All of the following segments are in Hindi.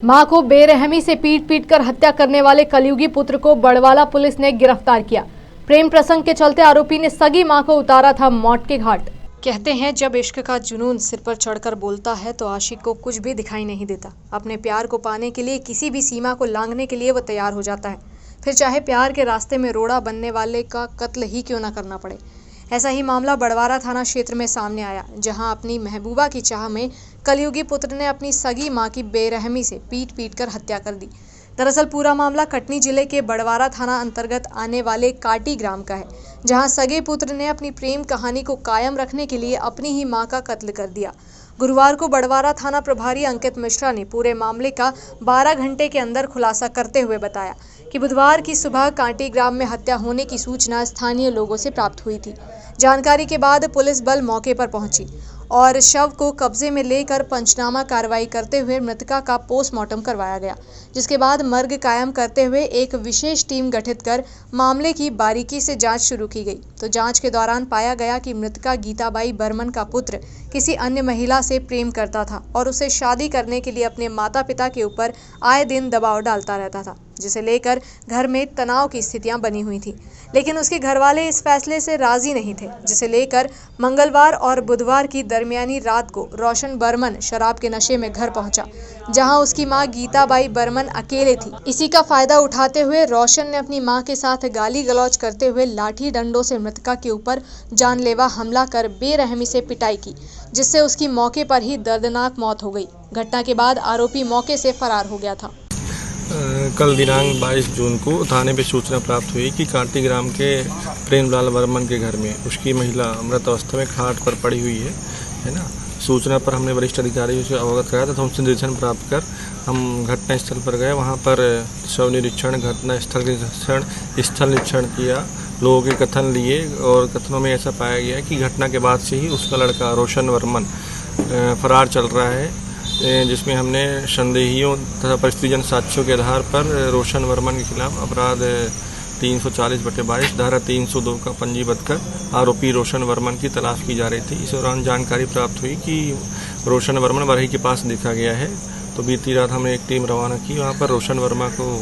मां को बेरहमी से पीट पीट कर हत्या करने वाले कलयुगी पुत्र को बड़वाला पुलिस ने गिरफ्तार किया। प्रेम प्रसंग के चलते आरोपी ने सगी मां को उतारा था मौत के घाट। कहते हैं जब इश्क का जुनून सिर पर चढ़कर बोलता है तो आशिक को कुछ भी दिखाई नहीं देता। अपने प्यार को पाने के लिए किसी भी सीमा को लांघने के लिए वो तैयार हो जाता है, फिर चाहे प्यार के रास्ते में रोड़ा बनने वाले का कत्ल ही क्यों न करना पड़े। ऐसा ही मामला बड़वारा थाना क्षेत्र में सामने आया, जहां अपनी महबूबा की चाह में कलयुगी पुत्र ने अपनी सगी मां की बेरहमी से पीट पीट कर हत्या कर दी। दरअसल पूरा मामला कटनी जिले के बड़वारा थाना अंतर्गत आने वाले काटी ग्राम का है, जहां सगे पुत्र ने अपनी प्रेम कहानी को कायम रखने के लिए अपनी ही मां का कत्ल कर दिया। गुरुवार को बड़वारा थाना प्रभारी अंकित मिश्रा ने पूरे मामले का 12 घंटे के अंदर खुलासा करते हुए बताया कि बुधवार की सुबह कांटी ग्राम में हत्या होने की सूचना स्थानीय लोगों से प्राप्त हुई थी। जानकारी के बाद पुलिस बल मौके पर पहुंची और शव को कब्जे में लेकर पंचनामा कार्रवाई करते हुए मृतका का पोस्टमार्टम करवाया गया, जिसके बाद मर्ग कायम करते हुए एक विशेष टीम गठित कर मामले की बारीकी से जांच शुरू की गई। तो जांच के दौरान पाया गया कि मृतका गीताबाई बर्मन का पुत्र किसी अन्य महिला से प्रेम करता था और उसे शादी करने के लिए अपने माता पिता के ऊपर आए दिन दबाव डालता रहता था, जिसे लेकर घर में तनाव की स्थितियां बनी हुई थी। लेकिन उसके घरवाले इस फैसले से राजी नहीं थे, जिसे लेकर मंगलवार और बुधवार की दरमियानी रात को रोशन बर्मन शराब के नशे में घर पहुंचा, जहां उसकी मां गीताबाई बर्मन अकेले थी। इसी का फायदा उठाते हुए रोशन ने अपनी मां के साथ गाली गलौज करते हुए लाठी डंडों से मृतका के ऊपर जानलेवा हमला कर बेरहमी से पिटाई की, जिससे उसकी मौके पर ही दर्दनाक मौत हो गई। घटना के बाद आरोपी मौके से फरार हो गया था। कल दिनांक 22 जून को थाने पे सूचना प्राप्त हुई कि कांटी ग्राम के प्रेमलाल वर्मन के घर में उसकी महिला मृत अवस्था में खाट पर पड़ी हुई है ना। सूचना पर हमने वरिष्ठ अधिकारियों से अवगत कराया तथा उनसे निर्देशन प्राप्त कर हम घटनास्थल पर गए। वहां पर शव निरीक्षण, घटनास्थल के स्थल निरीक्षण किया, लोगों के कथन लिए और कथनों में ऐसा पाया गया कि घटना के बाद से ही उसका लड़का रोशन वर्मन फरार चल रहा है, जिसमें हमने संदेहियों तथा परिस्थितिजन्य साक्ष्यों के आधार पर रोशन वर्मन के खिलाफ अपराध 340/22 धारा 302 का पंजीबद्ध कर आरोपी रोशन वर्मन की तलाश की जा रही थी। इस दौरान जानकारी प्राप्त हुई कि रोशन वर्मन बरही के पास देखा गया है, तो बीती रात हमने एक टीम रवाना की, वहाँ पर रोशन वर्मा को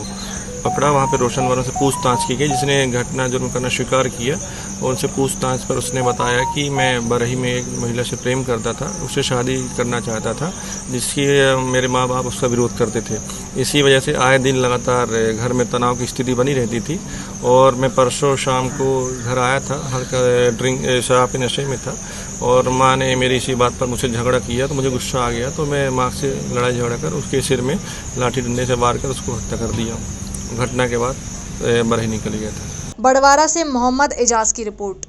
पकड़ा। वहाँ पर रोशन वर्मा से पूछताछ की गई, जिसने घटना जुर्म करना स्वीकार किया और उनसे पूछताछ पर उसने बताया कि मैं बरही में एक महिला से प्रेम करता था, उससे शादी करना चाहता था, जिसकी मेरे माँ बाप उसका विरोध करते थे। इसी वजह से आए दिन लगातार घर में तनाव की स्थिति बनी रहती थी और मैं परसों शाम को घर आया था, हल्का शराब के नशे में था और माँ ने मेरी इसी बात पर मुझसे झगड़ा किया, तो मुझे गुस्सा आ गया, तो मैं माँ से लड़ाई झगड़ा कर उसके सिर में लाठी डंडे से वार कर उसको हत्या कर दिया। घटना के बाद बरही निकल गया था। बड़वारा से मोहम्मद एजाज की रिपोर्ट।